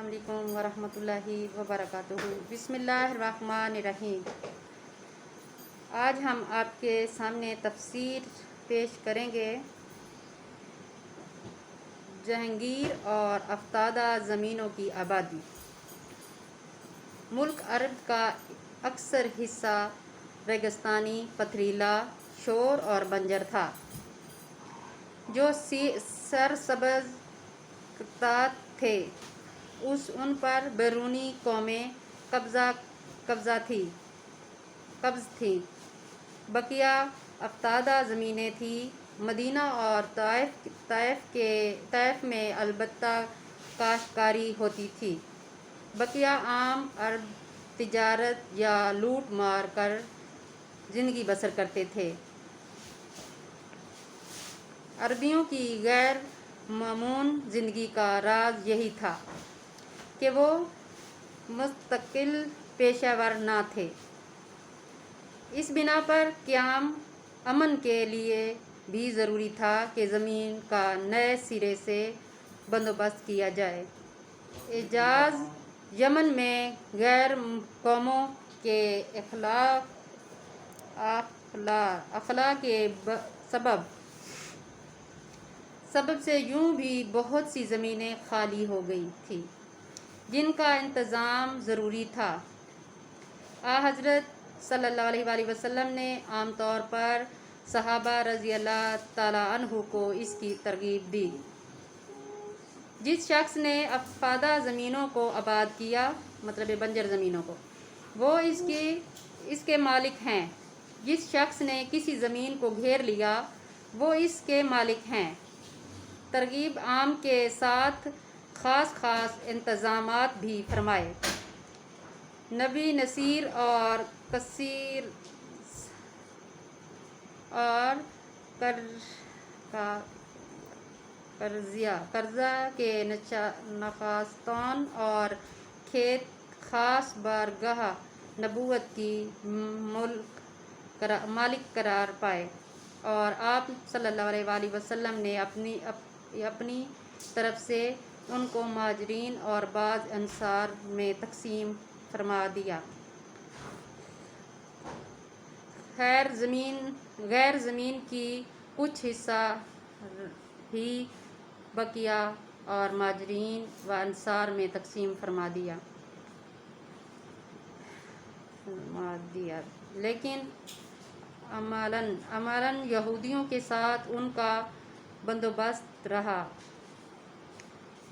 السلام علیکم ورحمۃ اللہ وبرکاتہ۔ بسم اللہ الرحمن الرحیم۔ آج ہم آپ کے سامنے تفسیر پیش کریں گے جہانگیر اور افتادہ زمینوں کی آبادی۔ ملک عرب کا اکثر حصہ ریگستانی، پتھریلا، شور اور بنجر تھا، جو سرسبز خطات تھے۔ ان پر بیرونی قومیں قبض تھیں۔ بقیہ افتادہ زمینیں تھیں۔ مدینہ اور طائف میں البتہ کاشتکاری ہوتی تھی۔ بقیہ عام عرب تجارت یا لوٹ مار کر زندگی بسر کرتے تھے۔ عربیوں کی غیر معمون زندگی کا راز یہی تھا کہ وہ مستقل پیشہ ور نہ تھے۔ اس بنا پر قیام امن کے لیے بھی ضروری تھا کہ زمین کا نئے سرے سے بندوبست کیا جائے۔ حجاز یمن میں غیر قوموں کے اخلا کے سبب سے یوں بھی بہت سی زمینیں خالی ہو گئی تھیں جن کا انتظام ضروری تھا۔ حضرت صلی اللہ علیہ وآلہ وسلم نے عام طور پر صحابہ رضی اللہ تعالیٰ عنہ کو اس کی ترغیب دی۔ جس شخص نے افتادہ زمینوں کو آباد کیا، مطلب بنجر زمینوں کو، وہ اس کے مالک ہیں۔ جس شخص نے کسی زمین کو گھیر لیا، وہ اس کے مالک ہیں۔ ترغیب عام کے ساتھ خاص انتظامات بھی فرمائے۔ نبی نصیر اور کثیر اور قرضہ کے نخستان اور کھیت خاص بارگاہ نبوت کی مالک قرار پائے، اور آپ صلی اللہ علیہ وآلہ وسلم نے اپنی طرف سے ان کو مہاجرین اور بعض انصار میں تقسیم فرما دیا۔ غیر زمین کی کچھ حصہ بھی بقیہ اور مہاجرین و انصار میں تقسیم فرما دیا۔ لیکن عملاً یہودیوں کے ساتھ ان کا بندوبست رہا۔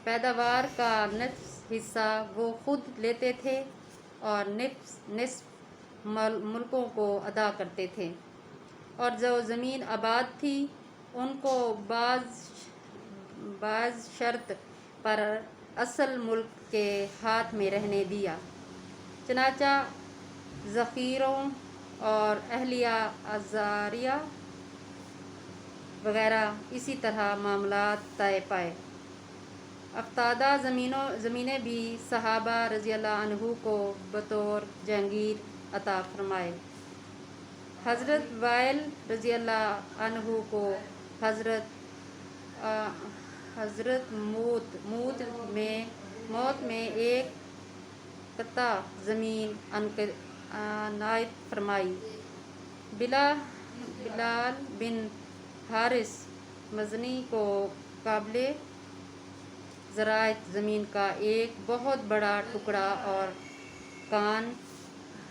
پیداوار کا نصف حصہ وہ خود لیتے تھے اور نصف ملکوں کو ادا کرتے تھے، اور جو زمین آباد تھی ان کو بعض شرط پر اصل ملک کے ہاتھ میں رہنے دیا۔ چنانچہ ذخیروں اور اہلیہ ازاریہ وغیرہ اسی طرح معاملات طے پائے۔ افتادہ زمینیں بھی صحابہ رضی اللہ عنہ کو بطور جہانگیر عطا فرمائے۔ حضرت وائل رضی اللہ عنہ کو حضرت موت میں ایک قطعہ زمین عنایت فرمائی۔ بلال بن حارث مزنی کو قابل زراعت زمین کا ایک بہت بڑا ٹکڑا اور کان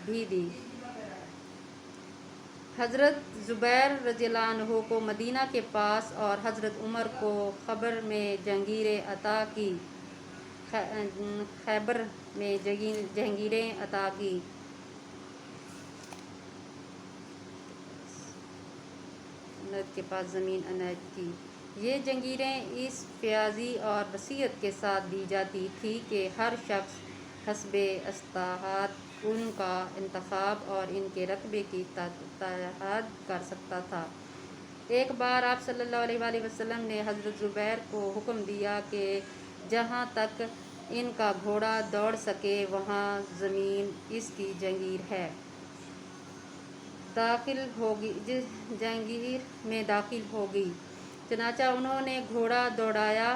بھی دی۔ حضرت زبیر رضی اللہ عنہ کو مدینہ کے پاس اور حضرت عمر کو خیبر میں جہانگیریں عطا کی۔ کے پاس زمین عنایت کی۔ یہ جہانگیریں اس فیاضی اور وسعت کے ساتھ دی جاتی تھی کہ ہر شخص حسب استطاعت ان کا انتخاب اور ان کے رقبے کی تحت کر سکتا تھا۔ ایک بار آپ صلی اللہ علیہ وآلہ وسلم نے حضرت زبیر کو حکم دیا کہ جہاں تک ان کا گھوڑا دوڑ سکے وہاں زمین اس کی جہانگیر ہے۔ جہانگیر میں داخل ہوگی۔ چنانچہ انہوں نے گھوڑا دوڑایا۔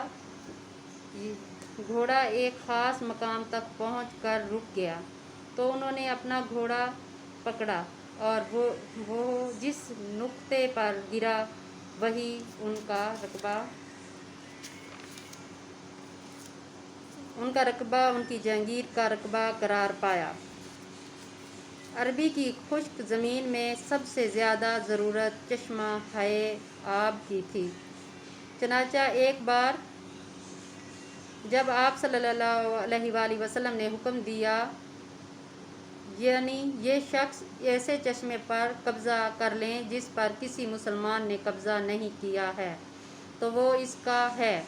گھوڑا ایک خاص مقام تک پہنچ کر رک گیا تو انہوں نے اپنا گھوڑا پکڑا اور وہ جس نقطے پر گرا وہی ان کا رقبہ ان کی جہانگیر کا رقبہ قرار پایا۔ عربی کی خشک زمین میں سب سے زیادہ ضرورت چشمہ ہائے آب کی تھی۔ چنانچہ ایک بار جب آپ صلی اللہ علیہ وآلہ وسلم نے حکم دیا یعنی یہ شخص ایسے چشمے پر قبضہ کر لیں جس پر کسی مسلمان نے قبضہ نہیں کیا ہے تو وہ اس کا ہے،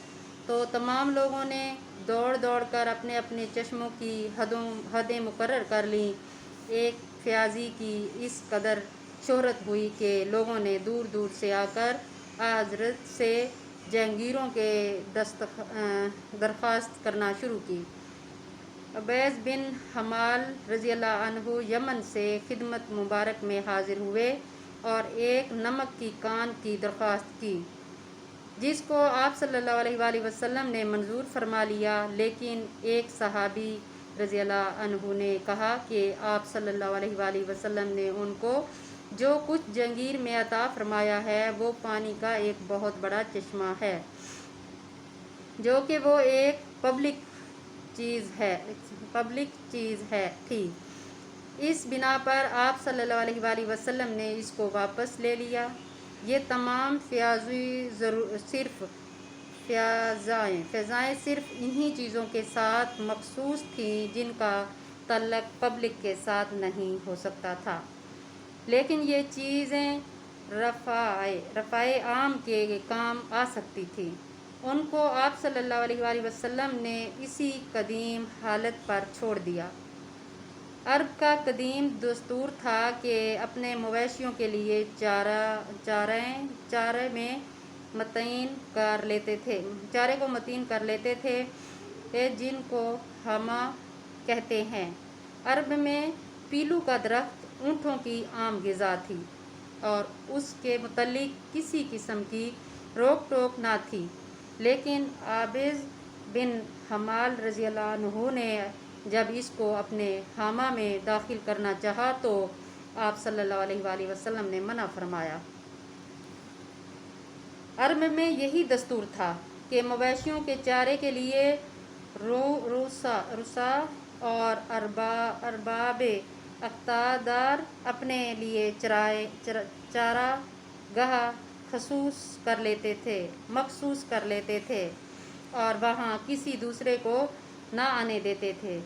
تو تمام لوگوں نے دوڑ دوڑ کر اپنے اپنے چشموں کی حدیں مقرر کر لیں۔ ایک فیاضی کی اس قدر شہرت ہوئی کہ لوگوں نے دور دور سے آ کر حضرت سے جہانگیروں کے درخواست کرنا شروع کی۔ عبیس بن حمال رضی اللہ عنہ یمن سے خدمت مبارک میں حاضر ہوئے اور ایک نمک کی کان کی درخواست کی جس کو آپ صلی اللہ علیہ وآلہ وسلم نے منظور فرما لیا، لیکن ایک صحابی رضی اللہ عنہ نے کہا کہ آپ صلی اللہ علیہ وآلہ وسلم نے ان کو جو کچھ جہانگیر میں عطا فرمایا ہے وہ پانی کا ایک بہت بڑا چشمہ ہے جو کہ وہ ایک پبلک چیز تھی۔ اس بنا پر آپ صلی اللہ علیہ وآلہ وسلم نے اس کو واپس لے لیا۔ یہ تمام فضائیں صرف انہی چیزوں کے ساتھ مخصوص تھیں جن کا تعلق پبلک کے ساتھ نہیں ہو سکتا تھا، لیکن یہ چیزیں رفع عام کے کام آ سکتی تھیں۔ ان کو آپ صلی اللہ علیہ وآلہ وسلم نے اسی قدیم حالت پر چھوڑ دیا۔ عرب کا قدیم دستور تھا کہ اپنے مویشیوں کے لیے چارے کو متعین کر لیتے تھے جن کو ہما کہتے ہیں۔ عرب میں پیلو کا درخت اونٹوں کی عام غذا تھی اور اس کے متعلق کسی قسم کی روک ٹوک نہ تھی، لیکن عبیس بن حمال رضی اللہ عنہ نے جب اس کو اپنے خیمہ میں داخل کرنا چاہا تو آپ صلی اللہ علیہ وآلہ وسلم نے منع فرمایا۔ عرب میں یہی دستور تھا کہ مویشیوں کے چارے کے لیے رؤساء اور ارباب اقتدار اپنے لیے چارہ گاہ مخصوص کر لیتے تھے اور وہاں کسی دوسرے کو نہ آنے دیتے تھے،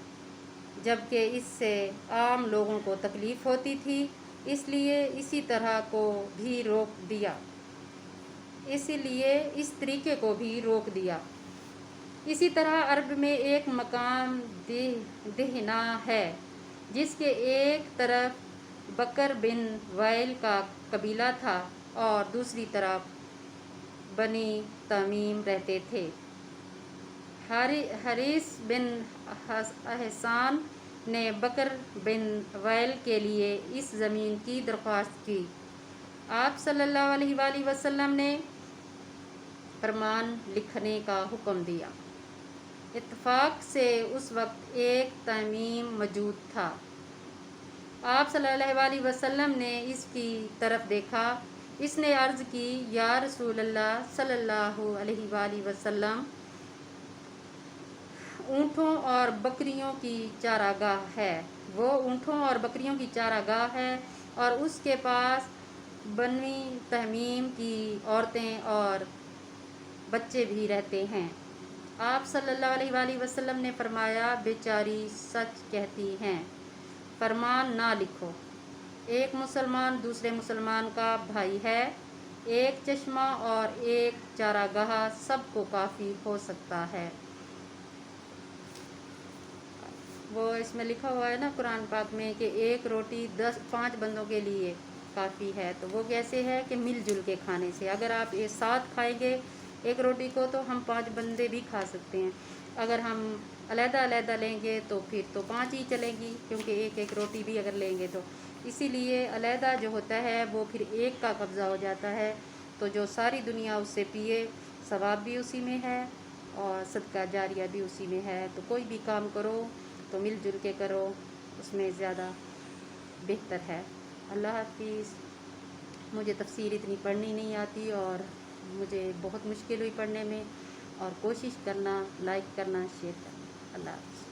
جبکہ اس سے عام لوگوں کو تکلیف ہوتی تھی، اس لیے اس طریقے کو بھی روک دیا۔ اسی طرح عرب میں ایک مقام دہنا ہے جس کے ایک طرف بکر بن وائل کا قبیلہ تھا اور دوسری طرف بنی تمیم رہتے تھے۔ حریث بن احسان نے بکر بن وائل کے لیے اس زمین کی درخواست کی۔ آپ صلی اللہ علیہ وآلہ وسلم نے فرمان لکھنے کا حکم دیا۔ اتفاق سے اس وقت ایک تمیم موجود تھا۔ آپ صلی اللہ علیہ وسلم نے اس کی طرف دیکھا۔ اس نے عرض کی، یا رسول اللہ صلی اللہ علیہ وآلہ وسلم، اونٹوں اور بکریوں کی چارہ گاہ ہے۔ وہ اونٹوں اور بکریوں کی چارہ گاہ ہے اور اس کے پاس بنی تمیم کی عورتیں اور بچے بھی رہتے ہیں۔ آپ صلی اللہ علیہ وآلہ وسلم نے فرمایا، بیچاری سچ کہتی ہیں، فرمان نہ لکھو۔ ایک مسلمان دوسرے مسلمان کا بھائی ہے، ایک چشمہ اور ایک چارہ گاہ سب کو کافی ہو سکتا ہے۔ وہ اس میں لکھا ہوا ہے نا قرآن پاک میں کہ ایک روٹی 5 بندوں کے لیے کافی ہے، تو وہ کیسے ہے کہ مل جل کے کھانے سے۔ اگر آپ ایک ساتھ کھائیں گے ایک روٹی کو تو ہم 5 بندے بھی کھا سکتے ہیں، اگر ہم علیحدہ علیحدہ لیں گے تو پھر تو 5 ہی چلیں گی، کیونکہ ایک ایک روٹی بھی اگر لیں گے تو اسی لیے علیحدہ جو ہوتا ہے وہ پھر ایک کا قبضہ ہو جاتا ہے، تو جو ساری دنیا اس سے پیے ثواب بھی اسی میں ہے اور صدقہ جاریہ بھی اسی میں ہے. تو کوئی بھی کام کرو تو مل جل کے کرو، اس میں زیادہ بہتر ہے. اللہ حافظ. مجھے تفسیر اتنی پڑھنی نہیں آتی اور مجھے بہت مشکل ہوئی پڑھنے میں، اور کوشش کرنا، لائک کرنا، شیئر کرنا. اللہ حافظ.